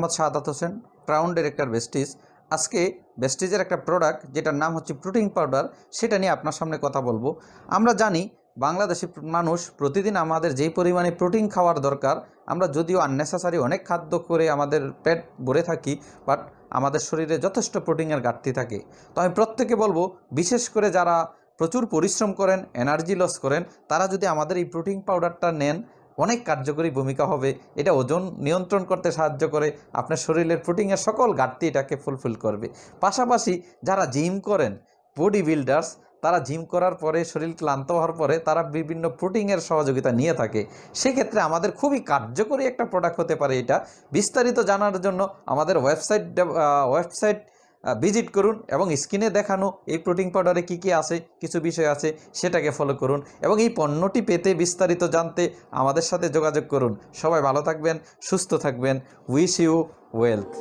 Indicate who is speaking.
Speaker 1: Mohammad Shahadat Hossain, crown director besties. আজকে বেস্টিজের একটা product যেটার নাম হচ্ছে প্রোটিন পাউডার, সেটা নিয়ে আপনার সামনে কথা বলবো। আমরা জানি বাংলাদেশি মানুষ প্রতিদিন আমাদের যেই পরিমাণে প্রোটিন খাওয়ার দরকার, আমরা যদিও আননেসেসারি অনেক খাদ্য করে আমাদের পেট ভরে থাকি, বাট আমাদের শরীরে যথেষ্ট প্রোটিনের ঘাটতি থাকে। তো আমি প্রত্যেকে বলবো, বিশেষ করে যারা প্রচুর পরিশ্রম করেন, এনার্জি লস করেন, তারা যদি আমাদের এই প্রোটিন পাউডারটা নেন, অনেক কার্যকরী ভূমিকা হবে। এটা ওজন নিয়ন্ত্রণ করতে সাহায্য করে, আপনার শরীরের প্রোটিনের সকল ঘাটতি এটাকে ফুলফিল করবে। পাশাপাশি যারা জিম করেন, বডি বিল্ডার্স, তারা জিম করার পরে শরীর ক্লান্ত হওয়ার পরে তারা বিভিন্ন প্রোটিনের সহযোগিতা নিয়ে থাকে। সেক্ষেত্রে আমাদের খুবই কার্যকরী একটা প্রোডাক্ট হতে পারে এটা। বিস্তারিত জানার জন্য আমাদের ওয়েবসাইট ভিজিট করুন এবং স্ক্রিনে দেখানো এই প্রোটিন পাউডারে কী কী আছে, কিছু বিষয় আছে, সেটাকে ফলো করুন এবং এই পণ্যটি পেতে বিস্তারিত জানতে আমাদের সাথে যোগাযোগ করুন। সবাই ভালো থাকবেন, সুস্থ থাকবেন। Wish you wealth.